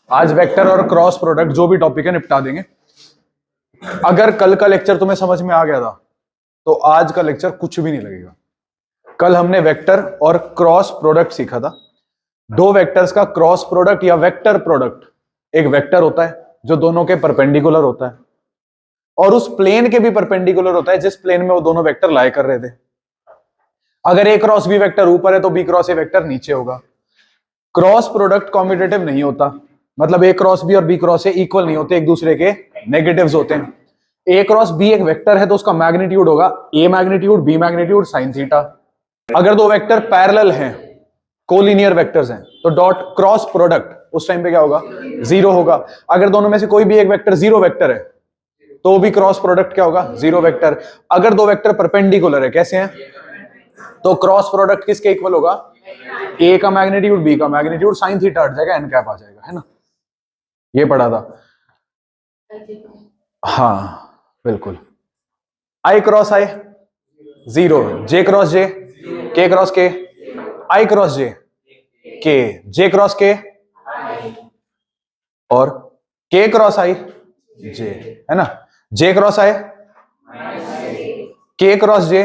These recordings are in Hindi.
आज वेक्टर और क्रॉस प्रोडक्ट जो भी टॉपिक है निपटा देंगे। अगर कल का लेक्चर तुम्हें समझ में आ गया था तो आज का लेक्चर कुछ भी नहीं लगेगा। कल हमने वेक्टर और क्रॉस प्रोडक्ट सीखा था। दो वेक्टर्स का क्रॉस प्रोडक्ट या वेक्टर प्रोडक्ट, एक वेक्टर होता है जो दोनों के परपेंडिकुलर होता है और उस प्लेन के भी परपेंडिकुलर होता है जिस प्लेन में वो दोनों वेक्टर लाए कर रहे थे। अगर ए क्रॉस बी वेक्टर ऊपर है तो बी क्रॉस ए वेक्टर नीचे होगा। क्रॉस प्रोडक्ट कॉम्यूटेटिव नहीं होता, मतलब ए क्रॉस बी और बी क्रॉस ए इक्वल नहीं होते, एक दूसरे के नेगेटिव्स होते हैं। ए क्रॉस बी एक वेक्टर है तो उसका मैग्नीट्यूड होगा a magnitude b magnitude sine theta. अगर दो वेक्टर पैरेलल हैं, कोलिनियर वेक्टर्स हैं, तो डॉट क्रॉस प्रोडक्ट उस टाइम पे क्या होगा? जीरो होगा। अगर दोनों में से कोई भी एक वेक्टर जीरो वेक्टर है तो भी क्रॉस प्रोडक्ट क्या होगा? Zero vector. अगर दो वेक्टर परपेंडिकुलर है, कैसे हैं, तो क्रॉस प्रोडक्ट किसके इक्वल होगा? ए का मैग्नीट्यूड बी का मैग्नीट्यूड साइन थीटा हट जाएगा, एन कैप आ जाएगा, है ना? ये पढ़ा था। हाँ बिल्कुल। आई क्रॉस आई जीरो, जे क्रॉस जे, के क्रॉस के, आई क्रॉस जे के, जे क्रॉस के और के क्रॉस आई जे, है ना? जे क्रॉस आई, के क्रॉस जे,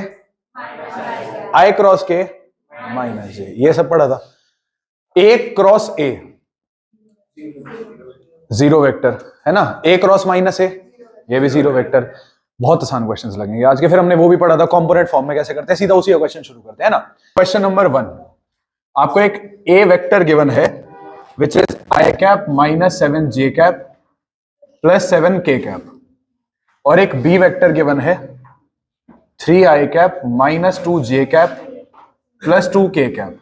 आई क्रॉस के माइनस जे, ये सब पढ़ा था। ए क्रॉस ए जीरो वेक्टर, है ना? ए क्रॉस माइनस ए, ये भी जीरो वेक्टर। बहुत आसान क्वेश्चंस लगेंगे आज के। फिर हमने वो भी पढ़ा था कंपोनेंट फॉर्म में कैसे करते हैं। सीधा उसी क्वेश्चन शुरू करते हैं ना। क्वेश्चन नंबर 1, आपको एक ए वेक्टर गिवन है which is I cap minus 7 J cap plus 7 के कैप, और एक बी वेक्टर गिवन है 3 I cap minus 2 J cap plus 2 K cap.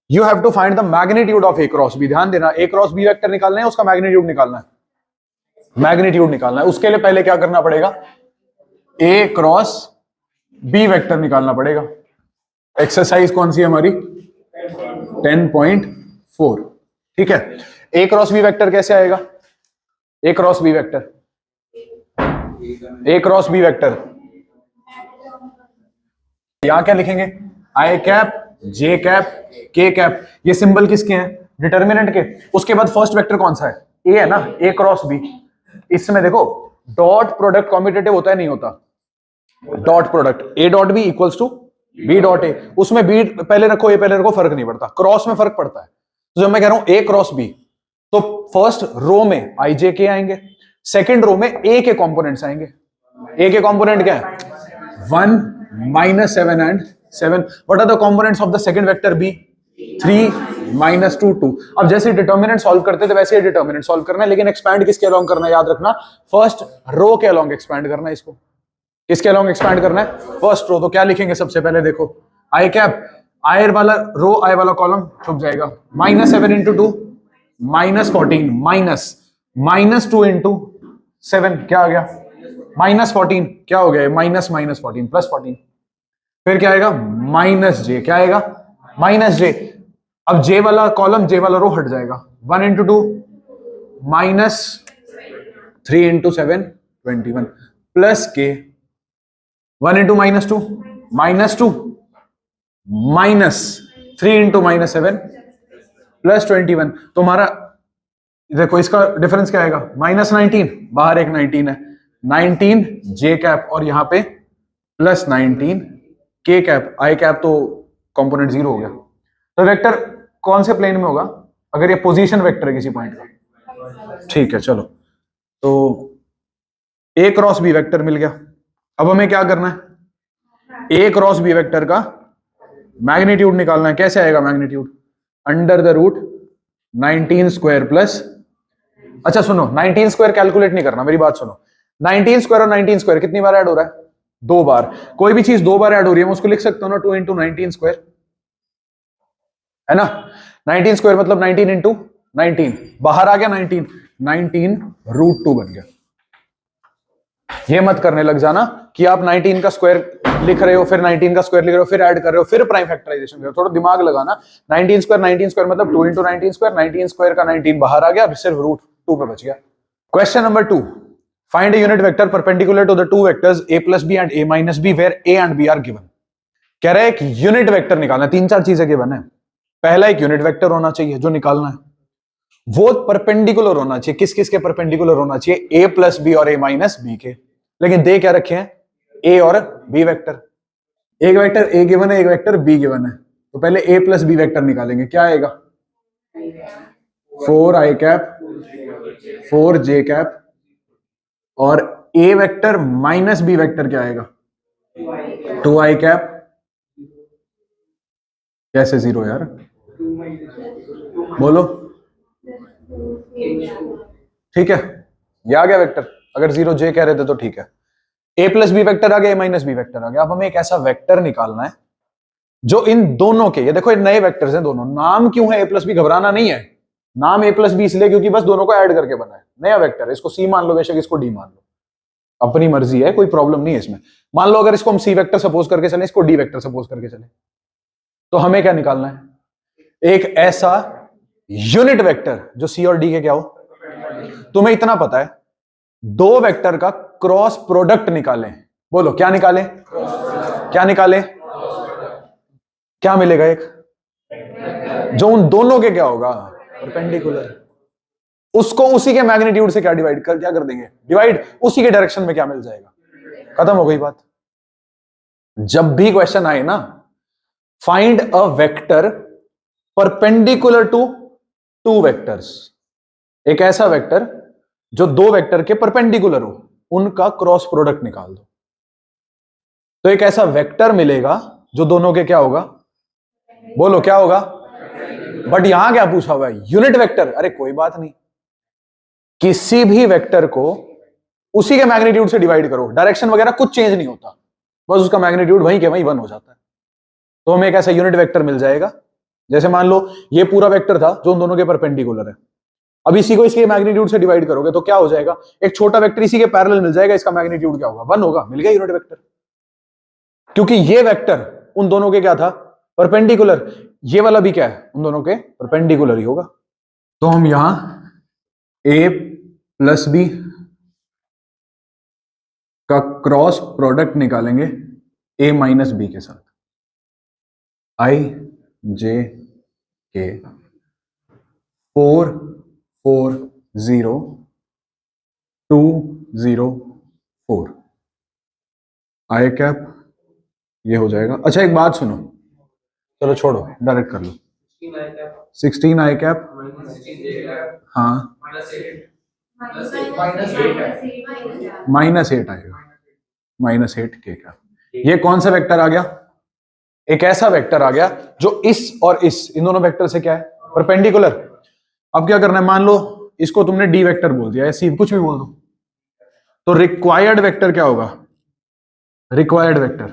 You have to find the magnitude of A cross B. ध्यान देना, ए क्रॉस बी वेक्टर निकालना है, उसका मैग्नीट्यूड निकालना है, मैग्नीट्यूड निकालना है। उसके लिए पहले क्या करना पड़ेगा? ए क्रॉस बी वेक्टर निकालना पड़ेगा। एक्सरसाइज कौन सी है हमारी? 10.4, ठीक है। ए क्रॉस बी वेक्टर कैसे आएगा? ए क्रॉस बी वेक्टर, ए क्रॉस बी वेक्टर यहां क्या लिखेंगे? आई कैप जे कैप के कैप। ये सिंबल किसके हैं? डिटर्मिनेंट के। उसके बाद फर्स्ट वेक्टर कौन सा है? ए है ना, ए क्रॉस बी। इसमें देखो डॉट प्रोडक्ट कॉम्यूटेटिव होता है, नहीं होता? Dot product A dot B equals to B dot A. उसमें बी पहले रखो ए पहले रखो, फर्क नहीं पड़ता। क्रॉस में फर्क पड़ता है। तो जब मैं कह रहा हूं ए क्रॉस बी, तो फर्स्ट रो में आई जे के आएंगे, सेकेंड रो में ए के कॉम्पोनेंट्स आएंगे। ए के कॉम्पोनेंट क्या है? 1 minus 7 and 7. What are the components of the second vector b? 3 minus 2 2. अब जैसे डिटर्मिनेंट सॉल्व करते थे वैसे ही डिटर्मिनेंट सॉल्व करना है, लेकिन एक्सपैंड किसके अलोंग करना है? याद रखना, फर्स्ट रो के अलोंग एक्सपैंड करना है। इसको किसके अलोंग एक्सपैंड करना है? First row. तो क्या लिखेंगे सबसे पहले? देखो आई कैप, आई वाला रो आई वाला कॉलम छुप जाएगा। Minus 7 into 2 minus 14 minus 2 into 7 क्या आ गया? माइनस 14। क्या हो गया? Minus 14 plus 14। फिर क्या आएगा? माइनस जे। क्या आएगा? माइनस जे। अब जे वाला कॉलम जे वाला रो हट जाएगा। 1 इंटू 2 माइनस 3 इंटू 7 21 प्लस के 1 into minus 2 minus 3 into minus 7 plus 21। तुम्हारा देखो इसका डिफरेंस क्या आएगा? माइनस 19, बाहर एक 19 है, 19 जे कैप और यहां पे प्लस 19 के कैप। आई कैप तो कंपोनेंट जीरो हो गया। तो वेक्टर कौन से प्लेन में होगा अगर ये पोजीशन वेक्टर है किसी पॉइंट का? ठीक है, चलो तो ए क्रॉस बी वेक्टर मिल गया। अब हमें क्या करना है? ए क्रॉस बी वेक्टर का मैग्नीट्यूड निकालना है। कैसे आएगा magnitude? Under the root 19 square plus, अच्छा सुनो, 19 स्क्वायर कैलकुलेट नहीं करना, मेरी बात सुनो। 19 स्क्वायर और 19 स्क्वायर कितनी बार ऐड हो रहा है? 2 बार। कोई भी चीज 2 बार ऐड हो रही है मैं उसको लिख सकता हूं ना 2 इंटू 19 स्क्वायर, है ना? 19 स्क्वायर मतलब 19 इंटू 19, बाहर आ गया 19 रूट 2 बन गया। ये मत करने लग जाना कि आप 19 का स्क्वायर लिख रहे हो फिर 19 का स्क्वायर लिख रहे हो फिर ऐड कर रहे हो फिर प्राइम फैक्टराइजेशन कर रहे हो। थोड़ा दिमाग लगाना। 19 स्क्वायर मतलब 2 इंटू 19 स्क्वायर, 19 स्क्वायर का 19 बाहर आ गया, सिर्फ रूट 2 पे बच गया। Question number 2, find a unit vector perpendicular to the two vectors a plus b and a minus b where a and b are given. कह रहा है एक यूनिट वेक्टर निकालना है। 3-4 चीजें गिवन है। पहला एक यूनिट वेक्टर होना चाहिए जो निकालना है, वो परपेंडिकुलर होना चाहिए। किस किस के परपेंडिकुलर होना चाहिए? ए प्लस बी और ए माइनस बी के। लेकिन दे क्या रखे हैं? ए और बी वेक्टर। एक वेक्टर ए गिवन है, एक वेक्टर बी गिवन है, तो पहले ए प्लस बी वेक्टर निकालेंगे। क्या आएगा? 4 आई कैप 4 जे कैप, और ए वेक्टर माइनस बी वेक्टर क्या आएगा? 2 आई कैप। कैसे जीरो यार? बोलो। ठीक है, ये आ गया वेक्टर। अगर जीरो जे कह रहे थे तो ठीक है। ए प्लस बी वेक्टर आ गया, ए माइनस बी वेक्टर आ गया। अब हमें एक ऐसा वेक्टर निकालना है जो इन दोनों के, ये देखो ये नए वेक्टर्स हैं दोनों। नाम क्यों है ए प्लस बी? घबराना नहीं है। नाम ए प्लस बी इसलिए क्योंकि बस दोनों को ऐड करके बना है। नया वेक्टर है, इसको सी मान लो, बेशक इसको डी मान लो, अपनी मर्जी है, कोई प्रॉब्लम नहीं है इसमें। मान लो अगर इसको हम सी वेक्टर सपोज करके चले, इसको डी वेक्टर सपोज करके चले, तो हमें क्या निकालना है? एक ऐसा यूनिट वेक्टर जो सी और डी के क्या हो। तुम्हें इतना पता है, दो वेक्टर का क्रॉस प्रोडक्ट निकालें। बोलो क्या निकालें? क्या निकालें? क्या मिलेगा? एक जो उन दोनों के क्या होगा? परपेंडिकुलर। उसको उसी के मैग्नीट्यूड से क्या डिवाइड कर, क्या कर देंगे? डिवाइड। उसी के डायरेक्शन में क्या मिल जाएगा? खत्म हो गई बात। जब भी क्वेश्चन आए ना, find a vector perpendicular to two vectors. एक ऐसा वेक्टर जो दो वेक्टर के परपेंडिकुलर हो, उनका क्रॉस प्रोडक्ट निकाल दो। तो एक ऐसा वेक्टर मिलेगा जो दोनों के क्या होगा? बोलो क्या होगा? बट यहां क्या पूछा हुआ है? Unit vector. अरे कोई बात नहीं, किसी भी वेक्टर को उसी के मैग्नीट्यूड से डिवाइड करो, डायरेक्शन वगैरह कुछ चेंज नहीं होता, बस उसका मैग्नीट्यूड वहीं के वहीं 1 हो जाता है। तो हमें एक ऐसा यूनिट वेक्टर मिल जाएगा, जैसे मान लो ये पूरा वेक्टर था जो उन दोनों के परपेंडिकुलर है। अब इसी को इसके मैग्नीट्यूड से डिवाइड करोगे तो क्या हो जाएगा? एक छोटा वेक्टर इसी के पैरेलल मिल जाएगा, इसका मैग्नीट्यूड क्या होगा? 1 होगा। मिल गया यूनिट वेक्टर, क्योंकि ये वेक्टर उन दोनों के क्या था? परपेंडिकुलर। ये वाला भी क्या है? उन दोनों के परपेंडिकुलर ही होगा। तो हम यहां ए प्लस बी का क्रॉस प्रोडक्ट निकालेंगे ए माइनस बी के साथ। आई जे के 4 4 0 2 0 4 आई कैप, ये हो जाएगा। अच्छा एक बात सुनो, चलो छोड़ो, डायरेक्ट कर लो। 16 आई कैप, हाँ -8 आएगा, -8 के कैप। ये कौन सा वेक्टर आ गया? एक ऐसा वेक्टर आ गया जो इस और इस, इन दोनों वेक्टर से क्या है? परपेंडिकुलर। अब क्या करना है? मान लो इसको तुमने डी वेक्टर बोल दिया, सी कुछ भी बोल दो, तो रिक्वायर्ड वेक्टर क्या होगा? रिक्वायर्ड वेक्टर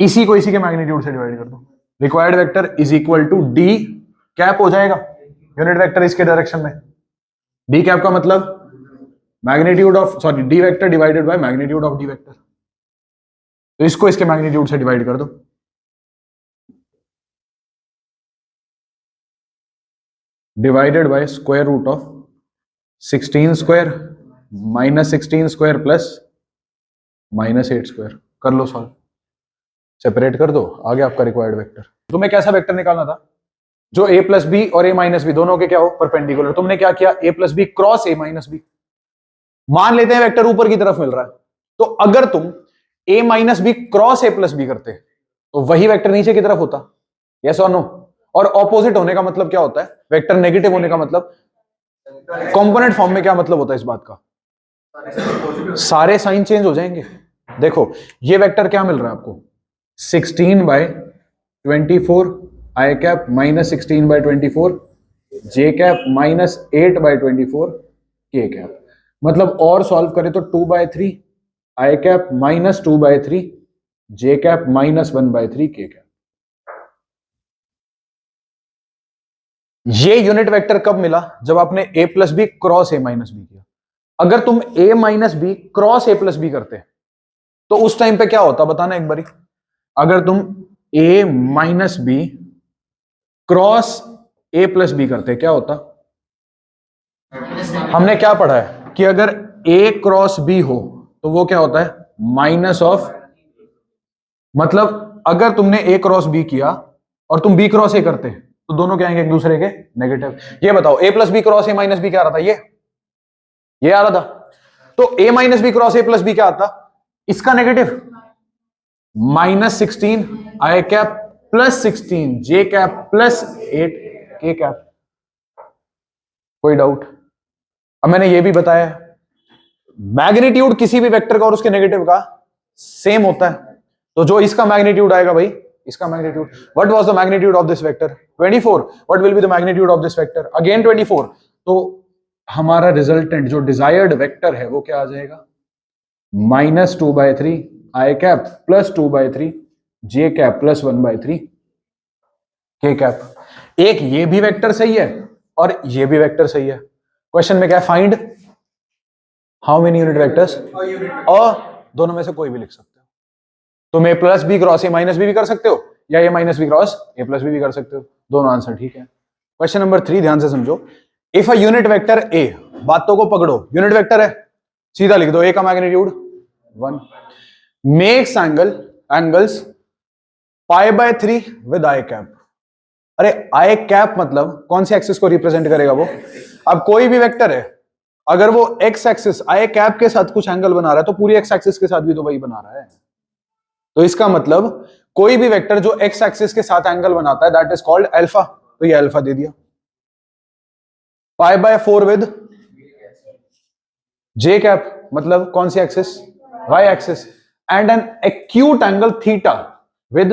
इसी को इसी के मैग्नीट्यूड से डिवाइड कर दो। Required vector is equal to D cap हो जाएगा, यूनिट वेक्टर इसके डायरेक्शन में। डी कैप का मतलब magnitude of, sorry, D vector divided by magnitude of D vector. तो इसको इसके मैग्नीट्यूड से डिवाइड कर दो। Divided by square root of 16 square -16 square plus -8 square. कर लो सॉल्व, सेपरेट कर दो, आ गया आपका रिक्वायर्ड वेक्टर। तुम्हें कैसा वेक्टर निकालना था? जो a प्लस बी और a माइनस बी दोनों के क्या हो? परपेंडिकुलर। तुमने क्या किया? a plus B cross a minus B. मान लेते हैं वेक्टर ऊपर की तरफ मिल रहा है, तो अगर तुम a minus B cross a plus B करते तो वही वेक्टर नीचे की तरफ होता। यस और नो? और ऑपोजिट होने का मतलब क्या होता है? वेक्टर नेगेटिव होने का मतलब, कंपोनेंट फॉर्म में क्या मतलब होता है इस बात का? सारे साइन चेंज हो जाएंगे। देखो ये वेक्टर क्या मिल रहा है आपको? 16/24 आई कैप -16/24 जे कैप -8/24 के कैप। मतलब और सॉल्व करें तो 2/3 आई कैप -2/3 जे कैप -1/3 के कैप। ये यूनिट वेक्टर कब मिला? जब आपने a plus B cross a minus B किया। अगर तुम a minus B cross a plus B करते तो उस टाइम पे क्या होता? बताना एक बारी। अगर तुम a minus B cross a plus B करते क्या होता? हमने क्या पढ़ा है कि अगर a क्रॉस b हो तो वो क्या होता है? Minus of. मतलब अगर तुमने a क्रॉस b किया और तुम b क्रॉस a करते तो दोनों क्या आएंगे एक दूसरे के नेगेटिव। ये बताओ a plus B cross a minus B क्या आ रहा था, ये आ रहा था। तो a minus B cross a plus B क्या आता, इसका negative -16 I cap plus 16 J cap plus 8 K cap. कोई डाउट? अब मैंने ये भी बताया मैग्नीट्यूड किसी भी वेक्टर का और उसके नेगेटिव का सेम होता है, तो जो इसका मैग्नीट्यूड आएगा भाई इसका magnitude. What was the magnitude of this vector 24, what will be the magnitude of this vector again 24। तो हमारा रिजल्टेंट जो डिजायर्ड वेक्टर है वो क्या आ जाएगा, -2/3 आई कैप प्लस 2/3 जे कैप प्लस 1/3 के कैप। एक ये भी वेक्टर सही है और ये भी वेक्टर सही है। क्वेश्चन में क्या है, find how many unit vectors, और दोनों में से कोई भी लिख सकते हो। तुम a plus B cross a minus B भी कर सकते हो या a minus B cross a plus B भी कर सकते हो, दोनों आंसर ठीक है। क्वेश्चन नंबर 3 ध्यान से समझो। If a unit vector a, बातों को पकड़ो, यूनिट वेक्टर है सीधा लिख दो, a का magnitude 1 makes angles π/3 with i cap. अरे आई कैप मतलब कौन सी एक्सिस को रिप्रेजेंट करेगा वो, अब कोई भी वेक्टर है अगर वो एक्स एक्सिस आई कैप के साथ कुछ एंगल बना रहा है तो पूरी एक्स एक्सिस के साथ भी तो वही बना रहा है। तो इसका मतलब कोई भी वेक्टर जो एक्स एक्सिस के साथ एंगल बनाता है दैट इज कॉल्ड अल्फा, तो ये अल्फा दे दिया। π/4 विद जे कैप मतलब कौन सी axis, y axis, and an acute angle theta with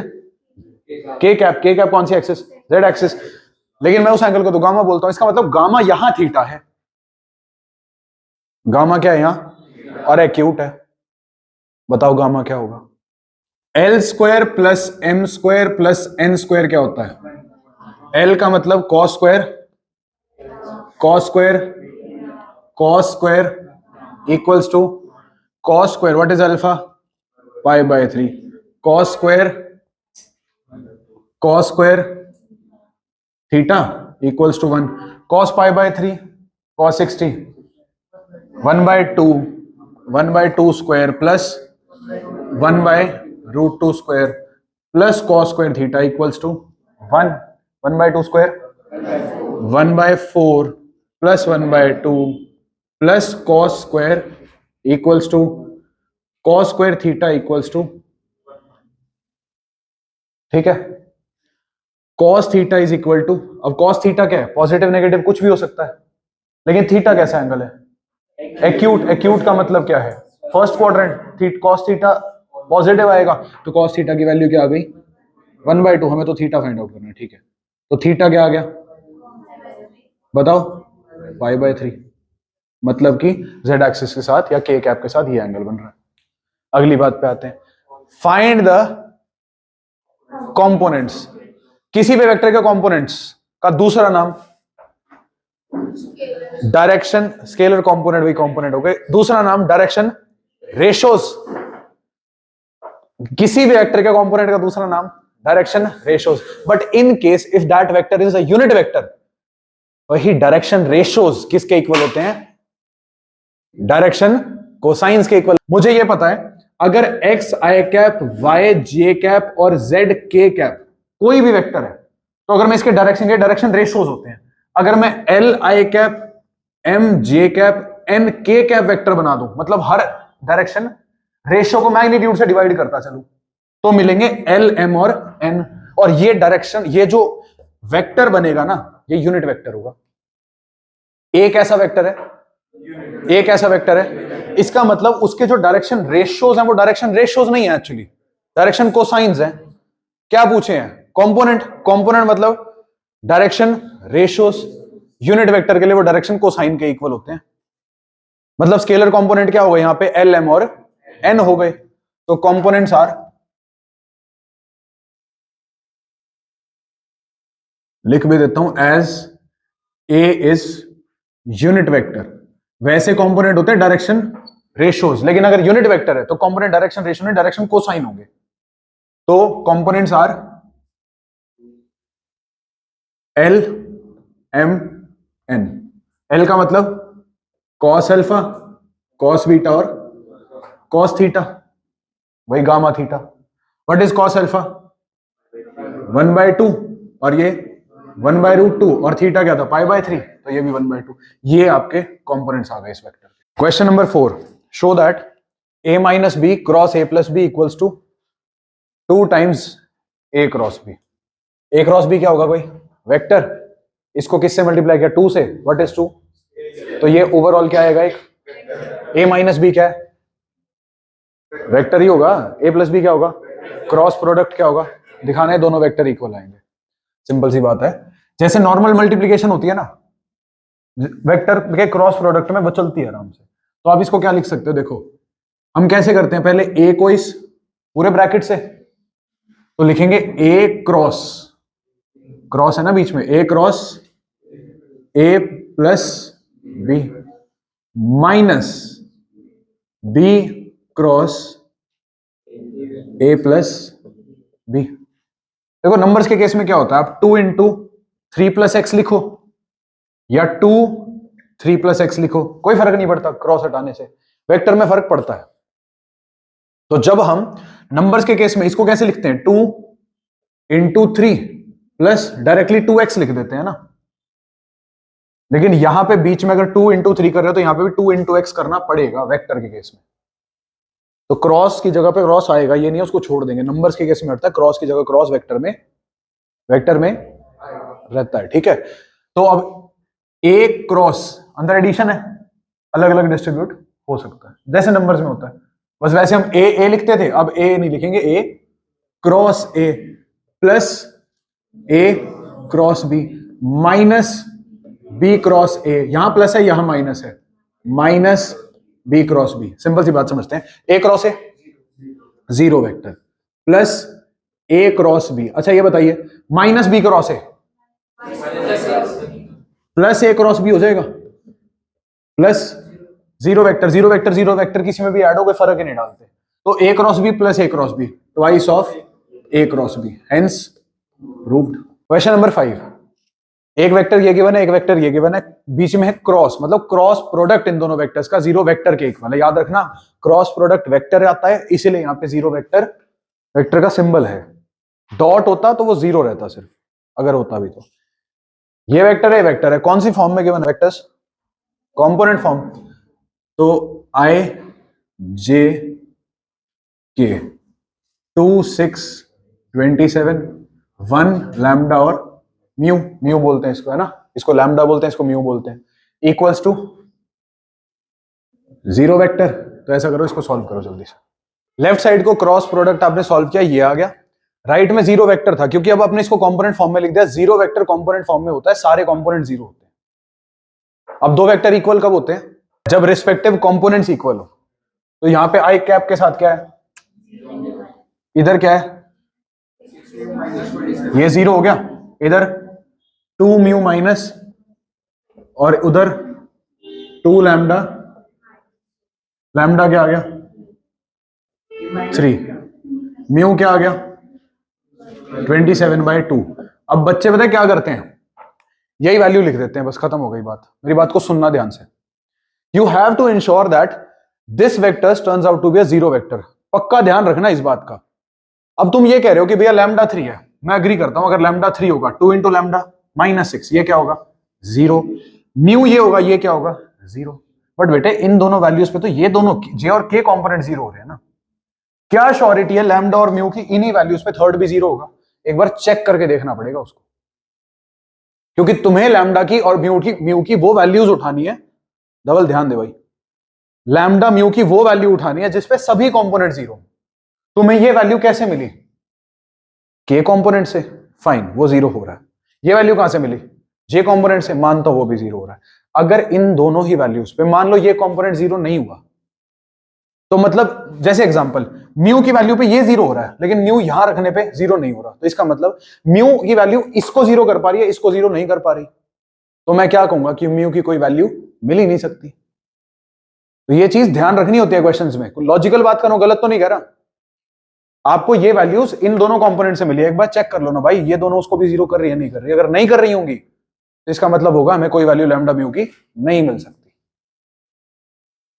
k cap. K cap कौन सी एक्सिस, जेड एक्सिस, लेकिन मैं उस एंगल को तो गामा बोलता हूं। इसका मतलब गामा यहां थीटा है, गामा क्या है यहां और एक्यूट है। बताओ गामा क्या होगा, l square plus m square plus n square क्या होता है, एल का मतलब cos square, cos square, cos square equals to cos square, what is alpha π/3 cos square, cos square theta equals to 1 cos π/3 cos 60 1/2 square plus 1/√2 square plus cos square theta equals to 1/2 square 1/4 plus 1/2 plus cos square equals to cos square theta equals to, ठीक है। Cos theta is equal to, अब कॉस थीटा क्या है, पॉजिटिव नेगेटिव कुछ भी हो सकता है, लेकिन थीटा कैसा एंगल है, एक्यूट। एक्यूट का मतलब क्या है, first quadrant, cos theta positive आएगा तो कॉस थीटा की वैल्यू क्या आ गई 1/2, हमें तो थीटा फाइंड आउट करना है, ठीक है। तो थीटा क्या आ गया बताओ π/3, मतलब कि z एक्सिस के साथ या k कैप के साथ ये एंगल बन रहा है। अगली बात पे आते हैं, फाइंड द कंपोनेंट्स। किसी भी वेक्टर के कंपोनेंट्स का दूसरा नाम डायरेक्शन, स्केलर कंपोनेंट भी कंपोनेंट हो गए, दूसरा नाम डायरेक्शन रेशोज। किसी भी वेक्टर के कंपोनेंट का दूसरा नाम direction ratios, but in case if that vector is a unit vector, वही डायरेक्शन रेशोज किसके इक्वल होते हैं, डायरेक्शन कोसाइंस के इक्वल। मुझे यह पता है अगर एक्स आई कैप, वाई जे कैप और जेड के कैप कोई भी वेक्टर है तो अगर मैं इसके डायरेक्शन के डायरेक्शन रेशोज होते हैं, अगर मैं L I cap, M J cap, N K cap vector बना दूं, मतलब हर डायरेक्शन रेशो को मैग्नीट्यूड से डिवाइड करता चलूं, तो मिलेंगे एल, एम और एन। और ये डायरेक्शन, ये जो वेक्टर बनेगा ना, ये यूनिट वेक्टर होगा। एक ऐसा वेक्टर है, एक ऐसा वेक्टर है, इसका मतलब उसके जो डायरेक्शन रेशियोज हैं वो डायरेक्शन रेशियोज नहीं है, एक्चुअली डायरेक्शन कोसाइंस हैं। क्या पूछे हैं, कंपोनेंट। कंपोनेंट मतलब डायरेक्शन रेशियोज, यूनिट वेक्टर के लिए वो डायरेक्शन कोसाइन के इक्वल होते हैं। मतलब स्केलर कंपोनेंट क्या हो गए यहां पे, एल, एम और एन हो गए। तो कंपोनेंट्स आर, लिख भी देता हूं, as A is unit vector, वैसे कंपोनेंट होते हैं डायरेक्शन रेशियोज, लेकिन अगर यूनिट वेक्टर है तो कंपोनेंट डायरेक्शन रेशियो में डायरेक्शन कोसाइन होंगे। तो components are L, M, N. L का मतलब कॉस अल्फा, कॉस बीटा और कॉस थीटा, वही gamma theta. What is cos alpha 1/2 और ये 1/√2 और थीटा क्या था π/3, तो ये भी 1/2। ये आपके कंपोनेंट्स आ गए इस वेक्टर के। Question number 4, show that a minus B cross a plus B equals to 2 times a cross b। a cross b क्या होगा, कोई वेक्टर, इसको किससे मल्टीप्लाई किया, 2 से, व्हाट इज 2, तो ये ओवरऑल क्या आएगा, एक a माइनस बी क्या है, वेक्टर ही होगा, a प्लस बी क्या होगा, क्रॉस प्रोडक्ट क्या होगा, दिखाना है दोनों वेक्टर इक्वल आएंगे, सिंपल सी बात है। जैसे नॉर्मल मल्टीप्लिकेशन होती है ना, वेक्टर के क्रॉस प्रोडक्ट में वो चलती है आराम से। तो आप इसको क्या लिख सकते हो, देखो हम कैसे करते हैं, पहले a को इस पूरे ब्रैकेट से, तो लिखेंगे a क्रॉस, क्रॉस है ना बीच में, a cross a plus b minus b cross a plus b। देखो नंबर्स के केस में क्या होता है, आप 2 इंटू 3 प्लस एक्स लिखो या 2 3 प्लस एक्स लिखो, कोई फर्क नहीं पड़ता, क्रॉस हटाने से वेक्टर में फर्क पड़ता है। तो जब हम नंबर्स के केस में इसको कैसे लिखते हैं, 2 इंटू 3 प्लस डायरेक्टली 2x लिख देते हैं ना, लेकिन यहां पे बीच में अगर 2 इंटू 3 कर रहे हो तो यहां पे भी 2 इंटू एक्स करना पड़ेगा वेक्टर के केस में। तो क्रॉस की जगह पे क्रॉस आएगा, ये नहीं है उसको छोड़ देंगे, नंबर्स के केस में हटता है, क्रॉस की जगह क्रॉस वेक्टर में रहता है, ठीक है। तो अब ए क्रॉस अंदर एडिशन है, अलग अलग डिस्ट्रीब्यूट हो सकता है जैसे नंबर्स में होता है, बस वैसे हम ए लिखते थे, अब ए नहीं लिखेंगे, a cross a plus a cross b minus B cross a, यहां प्लस है यहां माइनस है, minus B cross b, simple सी बात समझते हैं, a cross a 0 vector plus a cross b. अच्छा ये बताइए minus B cross a plus a cross b हो जाएगा, प्लस 0 वेक्टर 0 वेक्टर 0 वेक्टर किसी में भी ऐड हो गए, फर्क ही नहीं डालते, तो ए cross b plus a cross b twice of A cross b, hence proved. Question number 5, एक वेक्टर ये गिवन है, एक वेक्टर ये गिवन है, बीच में है क्रॉस, मतलब क्रॉस प्रोडक्ट इन दोनों वेक्टर्स का 0 वेक्टर के इक्वल है, याद रखना क्रॉस प्रोडक्ट वेक्टर आता है, इसीलिए यहां पे 0 वेक्टर का सिंबल है, डॉट होता तो वो 0 रहता सिर्फ, अगर होता भी तो। ये वेक्टर है, वेक्टर है, कौन सी फॉर्म में गिवन है वेक्टर्स, कंपोनेंट फॉर्म, तो आई जे के 2 6 27 1 लैम्डा और म्यू, म्यू बोलते हैं इसको है ना, इसको लैम्डा बोलते हैं, इसको म्यू बोलते हैं, इक्वल्स टू 0 वेक्टर। तो ऐसा करो, इसको सॉल्व करो जल्दी से। लेफ्ट साइड को क्रॉस प्रोडक्ट आपने सॉल्व किया, ये आ गया, राइट में 0 वेक्टर था, क्योंकि अब आपने इसको कंपोनेंट फॉर्म में लिख दिया, 0 वेक्टर कंपोनेंट फॉर्म में होता है, सारे कंपोनेंट 0 होते हैं। अब दो वेक्टर इक्वल कब होते हैं, जब रिस्पेक्टिव कंपोनेंट्स इक्वल हो। तो यहां पे आई कैप के साथ क्या है, इधर क्या है, ये 0 हो गया, इधर 2 म्यू माइनस और उधर 2 लैम्डा, लैम्डा क्या आ गया 3, म्यू क्या आ गया 27/2। अब बच्चे पता है क्या करते हैं, यही वैल्यू लिख देते हैं, बस खत्म हो गई बात। मेरी बात को सुनना ध्यान से, you have to ensure that this vector turns out to be a 0 vector, पक्का ध्यान रखना इस बात का। अब तुम ये कह रहे हो कि भैया लैम्डा 3 है, मैं एग्री करता हूं, अगर लैम्डा 3 होगा 2 इंटू लैम्डा -6, ये क्या होगा 0, म्यू ये होगा, ये क्या होगा 0। बट बेटे इन दोनों वैल्यूज पे तो ये दोनों जे और के कंपोनेंट 0 हो रहे हैं ना, क्या श्योरिटी है लैम्डा और म्यू की इन्हीं वैल्यूज पे थर्ड भी 0 होगा, एक बार चेक करके देखना पड़ेगा उसको, क्योंकि तुम्हें लैम्डा की और म्यू की वो वैल्यूज उठानी है, डबल ध्यान दे भाई, लैम्डा म्यू की वो वैल्यू उठानी है जिसपे सभी कंपोनेंट 0। तुम्हें ये वैल्यू कैसे मिली, के कंपोनेंट से, फाइन वो 0 हो रहा है, ये वैल्यू कहां से मिली, जे कंपोनेंट से, मानता वो भी 0 हो रहा है। अगर इन दोनों ही वैल्यूज पे मान लो ये कंपोनेंट 0 नहीं हुआ, तो मतलब जैसे एग्जांपल म्यू की वैल्यू पे ये 0 हो रहा है, लेकिन म्यू यहां रखने पे 0 नहीं हो रहा, तो इसका मतलब म्यू की वैल्यू इसको 0 कर पा रही है, इसको 0 नहीं कर पा रही, तो मैं क्या कहूंगा कि म्यू की कोई वैल्यू मिल ही नहीं सकती। तो ये चीज ध्यान रखनी होती है क्वेश्चंस में, लॉजिकल बात करो, गलत तो नहीं कह रहा, आपको ये वैल्यूज इन दोनों कंपोनेंट से मिली है, एक बार चेक कर लो ना भाई, ये दोनों उसको भी 0 कर रही है नहीं कर रही, अगर नहीं कर रही होंगी तो इसका मतलब होगा हमें कोई वैल्यू लैम्डा म्यू की नहीं मिल सकती।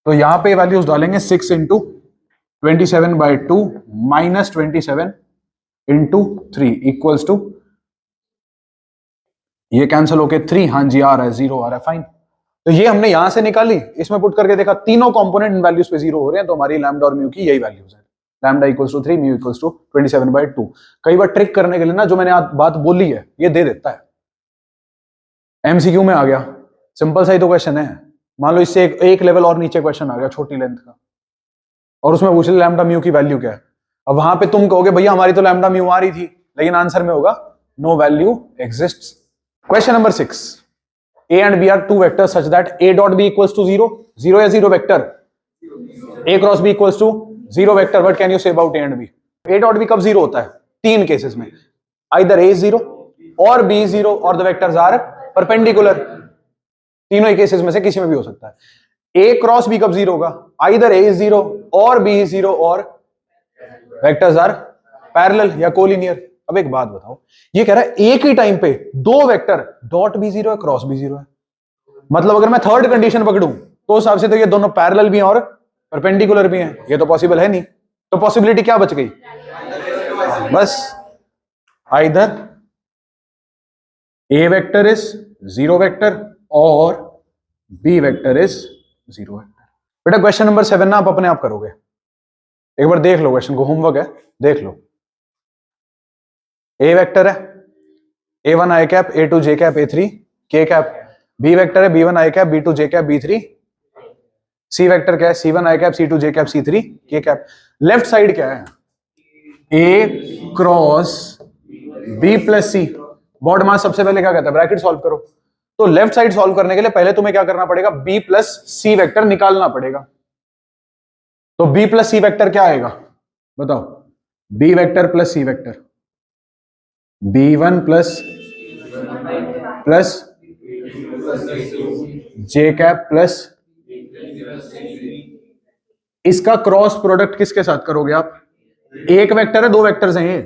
तो यहां पे वैल्यूज डालेंगे 6 इंटू 27/2 -27 इंटू 3 इक्वल्स टू ये कैंसिल होके 3, हाँ जी आ रहा है, 0 आ रहा है, फाइन। तो ये हमने यहां से निकाली, इसमें पुट करके देखा तीनों कंपोनेंट इन वैल्यूज पे 0 हो रहे हैं, तो हमारी लैम्डा और म्यू की यही वैल्यूज है। Lambda equals to 3, mu equals to 27/2। कई बार ट्रिक करने के लिए ना जो मैंने आज बात बोली है ये दे देता है, एमसीक्यू में आ गया, सिंपल सा ही तो क्वेश्चन है। मान लो इससे एक लेवल और नीचे क्वेश्चन आ गया छोटी लेंथ का, और उसमें पूछ ले लैम्डा म्यू की वैल्यू क्या है। अब वहां पे तुम कहोगे भैया हमारी तो लैम्डा म्यू आ रही थी, लेकिन आंसर में होगा no value exists. Question number 6, A and B are two vectors such that A dot B equals to 0, 0 या 0 vector, A cross B equals to 0 vector. What can you say about A and B? A dot B कब 0 होता है? तीन केसेस में, either A is 0 और B is 0 और the vectors are perpendicular। तीनों ही केसेस में से किसी में भी हो सकता है। A cross B कब 0 होगा? either A is 0 और B is 0 और vectors are parallel या कोलिनियर। अब एक बात बताओ, ये कह रहा है एक ही टाइम पे दो वेक्टर डॉट भी 0 है, क्रॉस भी 0 है, मतलब अगर मैं थर्ड कंडीशन पकड़ूं तो उस हिसाब से तो ये दोनों पैरेलल भी हैं और परपेंडिकुलर भी हैं, ये तो पॉसिबल है नहीं। तो पॉसिबिलिटी क्या बच गई? बस either A vector is 0 vector और बी वेक्टर इज 0 वेक्टर। बेटा क्वेश्चन नंबर 7 ना आप अपने आप करोगे, एक बार देख लो क्वेश्चन को, होमवर्क है, देख लो। ए वेक्टर है A1 I cap, A2 J cap, A3 K cap. B vector है B1 I cap, B2 J cap, B3। C vector क्या है? C1 I cap, C2 J cap, C3 K cap. Left side क्या है? A cross B plus C। BODMAS सबसे पहले क्या कहता है? ब्रैकेट सॉल्व करो। तो लेफ्ट साइड सॉल्व करने के लिए पहले तुम्हें क्या करना पड़ेगा? B प्लस C वेक्टर निकालना पड़ेगा। तो B प्लस C वेक्टर क्या आएगा बताओ? B vector plus C vector, B1 plus J cap plus, इसका क्रॉस प्रोडक्ट किसके साथ करोगे आप? एक वेक्टर है, दो वेक्टर्स हैं ये?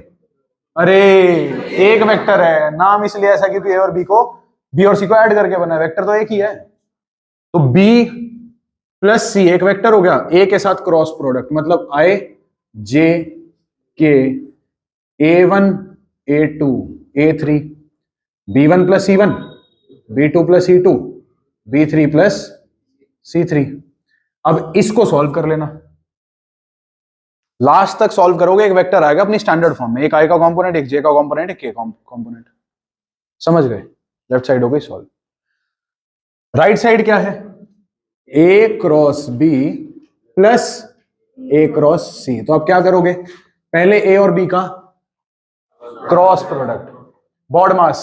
अरे एक वेक्टर है, नाम इसलिए ऐसा क्योंकि ए और बी को, बी और सी को ऐड करके बना है, वेक्टर तो एक ही है। तो बी प्लस सी एक वेक्टर हो गया, ए के साथ क्रॉस प्रोडक्ट मतलब आई जे के A1 A2 A3, B1 plus C1, B2 plus C2, B3 plus C3। अब इसको सॉल्व कर लेना, लास्ट तक सॉल्व करोगे एक वेक्टर आएगा अपनी स्टैंडर्ड फॉर्म में, एक आई का कंपोनेंट, एक जे का कंपोनेंट, एक के कंपोनेंट। समझ गए? लेफ्ट साइड हो गई सॉल्व। राइट साइड क्या है? A cross B plus A cross C। तो अब क्या करोगे? पहले A और B का क्रॉस प्रोडक्ट, बॉड मास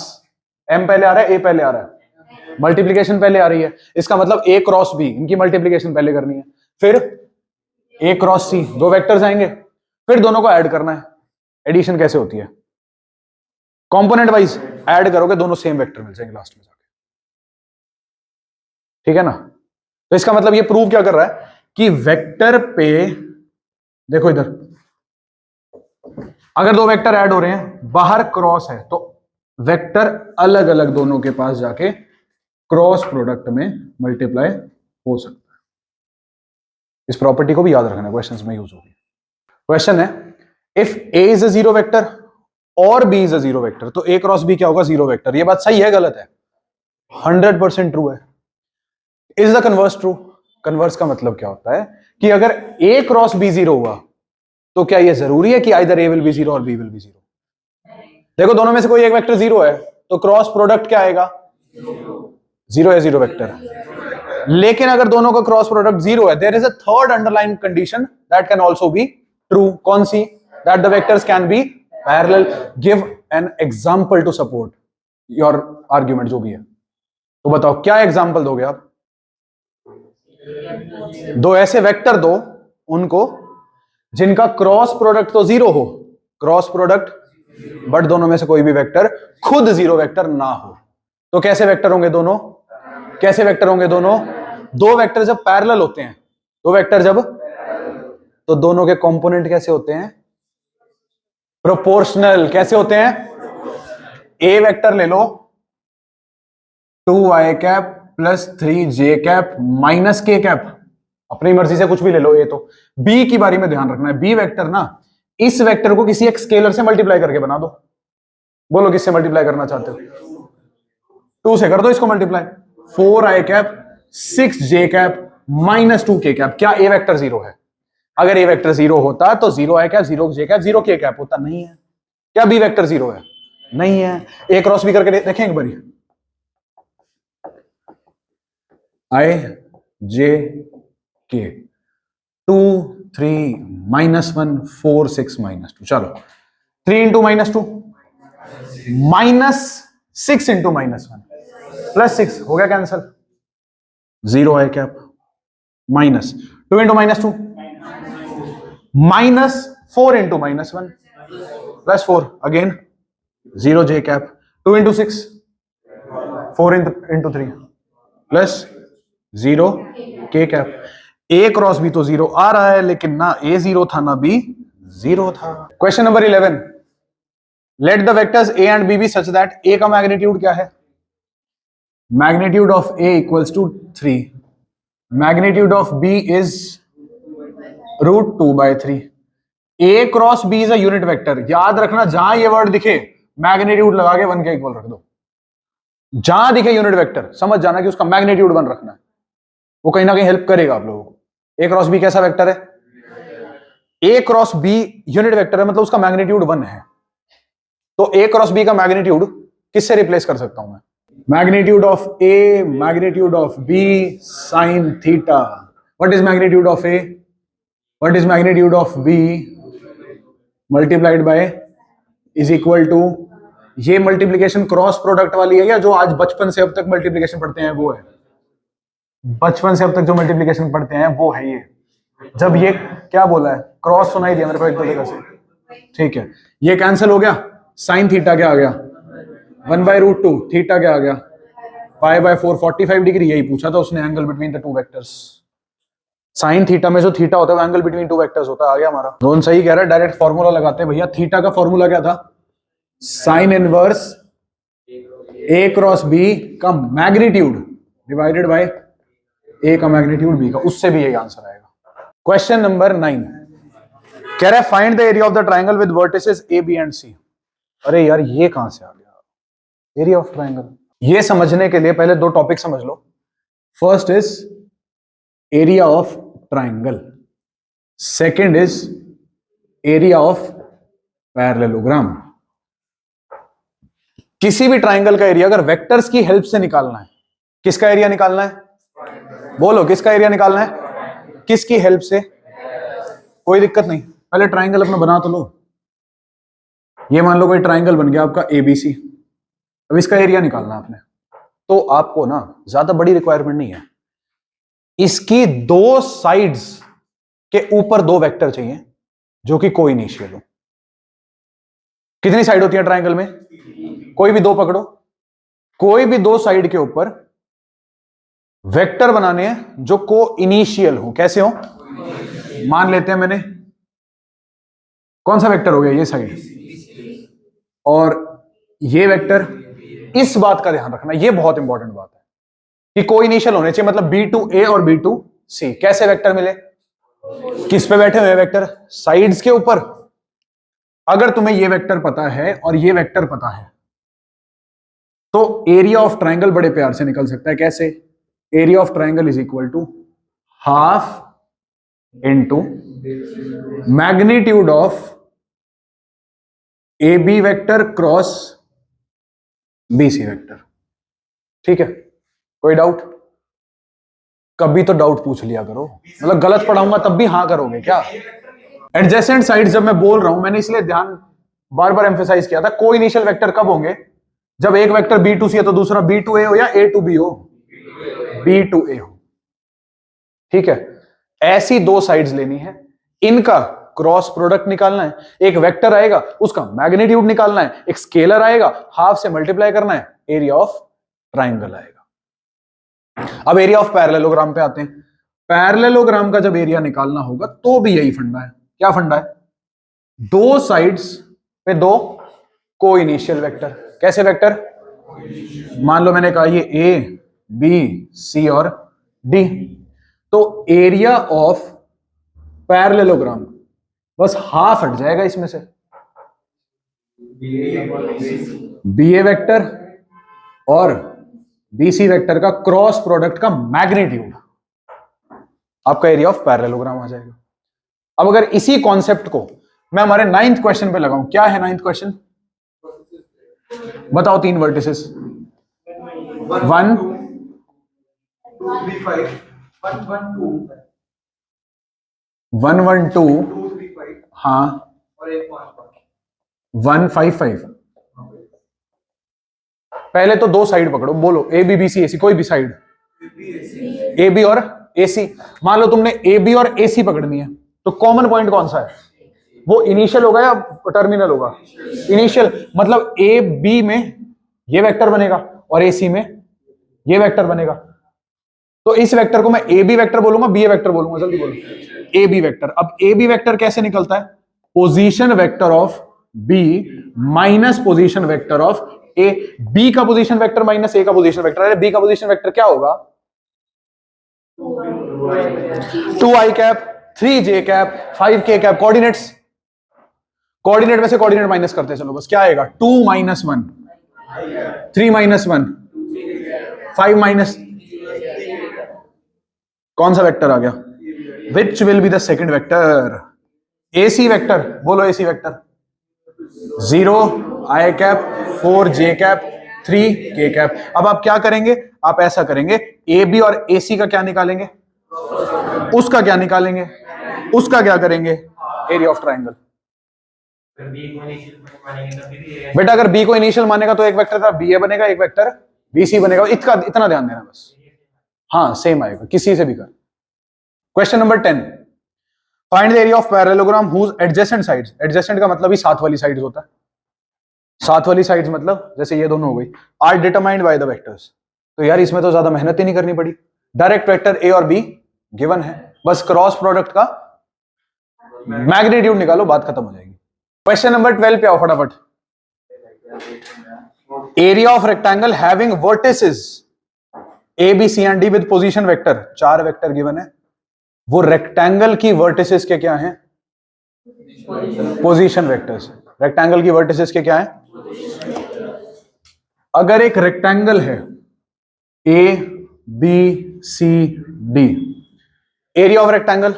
M पहले आ रहा है, A पहले आ रहा है, मल्टीप्लीकेशन पहले आ रही है, इसका मतलब A क्रॉस B, इनकी मल्टीप्लीकेशन पहले करनी है, फिर A क्रॉस C, दो वेक्टर्स आएंगे, फिर दोनों को ऐड करना है। एडिशन कैसे होती है? कंपोनेंट वाइज ऐड करोगे, दोनों सेम वेक्टर मिल जाएंगे लास्ट में जाके, ठीक है ना? तो इसका मतलब ये प्रूव क्या कर रहा है कि वेक्टर पे, देखो इधर, अगर दो वेक्टर ऐड हो रहे हैं, बाहर क्रॉस है, तो वेक्टर अलग अलग दोनों के पास जाके क्रॉस प्रोडक्ट में मल्टीप्लाई हो सकता है। इस प्रॉपर्टी को भी याद रखना, क्वेश्चंस में यूज होगी। क्वेश्चन है, if A is a zero vector और B is a zero vector, तो A क्रॉस B क्या होगा? Zero vector. ये बात सही है गलत है? 100% ट्रू है। Is the converse true? Converse का मतलब क्या होता है कि अगर A क्रॉस B जीरो हुआ तो क्या यह जरूरी है कि either A will be zero और B विल बी जीरो? देखो दोनों में से कोई एक वेक्टर जीरो है तो क्रॉस प्रोडक्ट क्या आएगा? जीरो है, जीरो वेक्टर। लेकिन अगर दोनों का क्रॉस प्रोडक्ट जीरो है, there is a third underline condition that can also be true. कौन सी? That the vectors can be parallel. Give an example to support your argument, जो भी है। तो बताओ क्या एग्जांपल दोगे आप? दो ऐसे वेक्टर दो उनको जिनका क्रॉस प्रोडक्ट तो जीरो हो, क्रॉस प्रोडक्ट, बट दोनों में से कोई भी वेक्टर खुद जीरो वेक्टर ना हो। तो कैसे वेक्टर होंगे दोनों? कैसे वेक्टर होंगे दोनों? दो वेक्टर जब पैरेलल होते हैं, दो वेक्टर जब, तो दोनों के कंपोनेंट कैसे होते हैं? प्रोपोर्शनल। कैसे होते हैं? ए वेक्टर ले लो 2i cap plus 3j cap minus k cap, अपनी मर्जी से कुछ भी ले लो। ए तो बी की बारी में ध्यान रखना है, बी वेक्टर ना इस वेक्टर को किसी एक स्केलर से मल्टीप्लाई करके बना दो। बोलो किससे मल्टीप्लाई करना चाहते हो? 2 से कर दो इसको multiply, 4i cap 6j cap minus 2k cap. क्या ए वेक्टर 0 है? अगर ए वेक्टर 0 होता तो 0i cap 0j cap 0k cap होता, नहीं है। क्या बी वेक्टर 0 है? नहीं है। ए क्रॉस बी करके देखें एक बारी, आई जे के 2 3 -1 4 6 -2, चलो 3 इंटू -2 -6 इंटू -1 +6 हो गया कैंसल, 0 है क्या? Minus 2 into -2 -4 into -1 +4 again 0 j cap, 2 into 6 4 into 3 +0 k cap. A cross b तो 0 आ रहा है, लेकिन ना ए 0 था ना बी 0 था। Question number 11, let the vectors a and b be such that a का मैग्नीट्यूड क्या है? Magnitude of a equals to 3, magnitude of b is √2/3। A cross b is a unit vector. याद रखना, जहां ये वर्ड दिखे मैग्नीट्यूड लगा के 1 के इक्वल रख दो। जहां दिखे यूनिट वेक्टर समझ जाना कि उसका मैग्नीट्यूड 1 रखना है, वो कहीं ना कहीं हेल्प करेगा आप लोगों को। ए क्रॉस बी कैसा वेक्टर है? A cross B unit vector है, मतलब उसका मैग्नीट्यूड 1 है। तो ए क्रॉस बी का मैग्नीट्यूड किससे रिप्लेस कर सकता हूं मैं? Magnitude of A, magnitude of B sine theta. What is magnitude of A? What is magnitude of B multiplied by is equal to, ये मल्टीप्लीकेशन क्रॉस प्रोडक्ट वाली है या जो आज बचपन से अब तक मल्टीप्लीकेशन पढ़ते हैं वो है? बचपन से अब तक जो मल्टीप्लीकेशन पढ़ते हैं वो है ये। जब ये क्या बोला है, क्रॉस सुनाई दिया मेरे को एक दो जगह से, ठीक है। ये कैंसिल हो गया, साइन थीटा क्या आ गया? 1/√2, थीटा क्या आ गया? π/4 45 डिग्री। यही पूछा था उसने, angle between the two vectors. Sine theta में जो थीटा होता है वो एंगल बिटवीन टू वेक्टर्स होता है। आ गया हमारा। रोहन सही कह रहा है, डायरेक्ट फॉर्मूला लगाते हैं भैया। थीटा का फॉर्मूला क्या था? साइन इनवर्स ए क्रॉस बी का मैग्नीट्यूड डिवाइडेड बाय ए का मैग्नीट्यूड बी का, उससे भी यही आंसर आएगा। क्वेश्चन नंबर 9 कह रहा है find the area of the triangle with vertices A B and C. अरे यार ये कहां से आ गया एरिया ऑफ ट्राइंगल? ये समझने के लिए पहले दो टॉपिक समझ लो। First is area of triangle, second is area of parallelogram. किसी भी ट्राइंगल का एरिया अगर वेक्टर्स की हेल्प से निकालना है, किसका एरिया निकालना है? बोलो किसका एरिया निकालना है? किसकी हेल्प से? कोई दिक्कत नहीं, पहले ट्राइंगल अपना बना तो लो। ये मान लो कोई ट्राइंगल बन गया आपका एबीसी। अब इसका एरिया निकालना आपने, तो आपको ना ज्यादा बड़ी रिक्वायरमेंट नहीं है। इसकी दो साइड्स के ऊपर दो वेक्टर चाहिए जो कि कोइनिशियल हो। कितनी साइड होती है ट्राइंगल में? कोई भी दो पकड़ो, कोई भी दो साइड के ऊपर वेक्टर बनाने हैं जो को इनिशियल हो। कैसे हो? मान लेते हैं मैंने, कौन सा वेक्टर हो गया? ये साइड और ये वेक्टर। इस बात का ध्यान रखना, ये बहुत इंपॉर्टेंट बात है कि को इनिशियल होने चाहिए, मतलब B2A और B2C। कैसे वेक्टर मिले? किस पे बैठे हुए वेक्टर? साइड्स के ऊपर। अगर तुम्हें ये वेक्टर पता है और ये वेक्टर पता है तो एरिया ऑफ ट्राइंगल बड़े प्यार से निकल सकता है। कैसे? Area of triangle is equal to half into magnitude of A B vector cross B C vector. ठीक है, कोई डाउट? कभी तो डाउट पूछ लिया करो, मतलब गलत पढ़ाऊंगा तब भी हाँ करोगे क्या? एडजेसेंट साइड जब मैं बोल रहा हूं, मैंने इसलिए ध्यान बार बार एम्फेसाइज किया था, को इनिशियल वेक्टर कब होंगे? जब एक वेक्टर B2C है तो दूसरा B2A हो या A2B हो? B2A हो। ठीक है, ऐसी दो साइड्स लेनी है, इनका क्रॉस प्रोडक्ट निकालना है। एक वेक्टर आएगा उसका मैग्नीट्यूड निकालना है, एक स्केलर आएगा हाफ से मल्टीप्लाई करना है, एरिया ऑफ ट्राइंगल आएगा। अब एरिया ऑफ पैरेललोग्राम पे आते हैं। पैरेललोग्राम का जब एरिया निकालना होगा तो भी यही फंडा है। क्या फंडा है? दो साइड्स पे दो को इनिशियल वेक्टर। कैसे वेक्टर? मान लो मैंने कहा ये A, B, C और D, तो एरिया ऑफ पैरेललोग्राम बस हाफ हट जाएगा इसमें से। BA वेक्टर और बीसी वेक्टर का क्रॉस प्रोडक्ट का मैग्नीट्यूड आपका एरिया ऑफ पैरेललोग्राम आ जाएगा। अब अगर इसी कॉन्सेप्ट को मैं हमारे 9th क्वेश्चन पे लगाऊं, क्या है 9th क्वेश्चन? बताओ 3 वर्टिसेस। 1 2 3 5 1 1 2 1 1 2 2 3 5 हाँ और एक 5 1 5 5। पहले तो दो साइड पकड़ो, बोलो ए बी बी सी ए सी, कोई भी साइड, ए बी और ए सी। मान लो तुमने ए बी और ए सी पकड़नी है, तो कॉमन पॉइंट कौन सा है? वो इनिशियल होगा या टर्मिनल होगा? इनिशियल। मतलब ए बी में ये वेक्टर बनेगा और ए सी में ये वेक्टर बनेगा। तो इस वेक्टर को मैं ए बी वेक्टर बोलूंगा, बी ए वेक्टर बोलूंगा, जल्दी बोलो। A B vector. अब ए बी वेक्टर कैसे निकलता है? Position vector of B minus position vector of A. B का पोजीशन वेक्टर माइनस ए का पोजीशन वेक्टर। अरे बी का पोजीशन वेक्टर क्या होगा? 2i cap, 3j cap, 5k cap. Coordinates, coordinate में से कोऑर्डिनेट माइनस करते चलो, बस क्या आएगा? 2 - 1, 3 - 1, 5 माइनस, कौन सा वेक्टर आ गया? Which will be the second vector? AC vector. बोलो AC vector. 0 i cap, 4 j cap, 3 k cap. अब आप क्या करेंगे? आप ऐसा करेंगे, ए बी और ए सी का क्या निकालेंगे? उसका क्या निकालेंगे? उसका क्या करेंगे? Area of triangle. बेटा अगर बी को इनिशियल मानेगा तो एक वेक्टर का बी ए बनेगा, एक वेक्टर बी सी बनेगा। इतना ध्यान देना बस। हाँ सेम आएगा, किसी से भी कर। Question number 10, find the area of parallelogram whose adjacent sides. Adjacent का मतलब ही साथ वाली साइड्स होता है। साथ वाली साइड्स मतलब जैसे ये दोनों हो गई, are determined by the vectors. तो यार इसमें तो ज्यादा मेहनत ही नहीं करनी पड़ी, डायरेक्ट वेक्टर ए और बी गिवन है, बस क्रॉस प्रोडक्ट का मैग्नीट्यूड निकालो, बात खत्म हो जाएगी। क्वेश्चन नंबर 12 पे आओ फटाफट। Area of rectangle having vertices A B C and D with position vector. 4 vector given है, वो रेक्टेंगल की वर्टिसेस के क्या हैं? Position vectors. रेक्टेंगल की वर्टिसेस के क्या हैं? अगर एक रेक्टेंगल है A B C D, area of rectangle,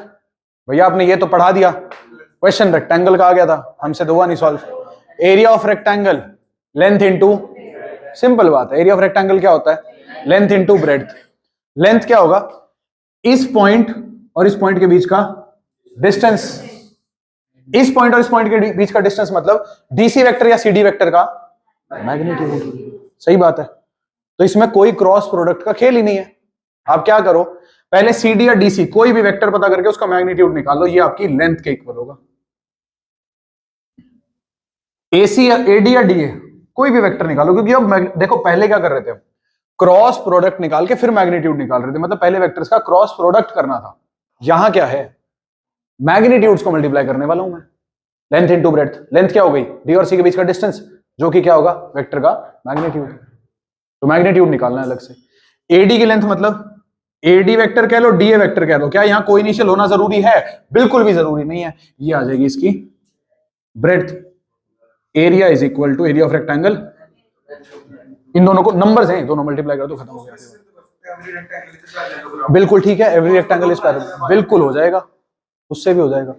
भैया आपने ये तो पढ़ा दिया, क्वेश्चन रेक्टेंगल का आ गया था, हमसे तो हुआ नहीं solve. Area of rectangle length into, simple बात है, एरिया ऑफ रेक्टेंगल क्या होता है? Length into breadth. लेंथ क्या होगा? इस पॉइंट और इस पॉइंट के बीच का डिस्टेंस। इस पॉइंट और इस पॉइंट के बीच का डिस्टेंस मतलब डीसी वेक्टर या सीडी वेक्टर का मैग्नीट्यूड। सही बात है। तो इसमें कोई क्रॉस प्रोडक्ट का खेल ही नहीं है। आप क्या करो, पहले सीडी या डीसी कोई भी वेक्टर पता करके उसका मैग्नीट्यूड निकालो, ये आपकी लेंथ के इक्वल होगा। एसी या एडी या डीए कोई भी वेक्टर निकालो, क्योंकि अब देखो पहले क्या कर रहे थे, हम क्रॉस प्रोडक्ट निकाल के फिर मैग्नीट्यूड निकाल रहे थे, मतलब पहले वेक्टर्स का क्रॉस प्रोडक्ट करना था। यहां क्या है? मैग्नीट्यूड्स को मल्टीप्लाई करने वाला हूं मैं। Length into breadth. लेंथ क्या हो गई? डी और सी के बीच का डिस्टेंस, जो कि क्या होगा? वेक्टर का मैग्नीट्यूड। तो मैग्नीट्यूड निकालना है अलग से। एडी की लेंथ मतलब एडी वेक्टर कह लो, डीए वेक्टर कह लो, क्या यहां कोई इनिशियल होना जरूरी है? बिल्कुल भी जरूरी नहीं है। ये आ जाएगी इसकी breadth. Area is equal to area of rectangle, इन दोनों को नंबर्स हैं, दोनों मल्टीप्लाई कर दो, खत्म हो गया। बिल्कुल ठीक है, एवरी रेक्टेंगल इज पैरेलल, बिल्कुल हो जाएगा, उससे भी हो जाएगा।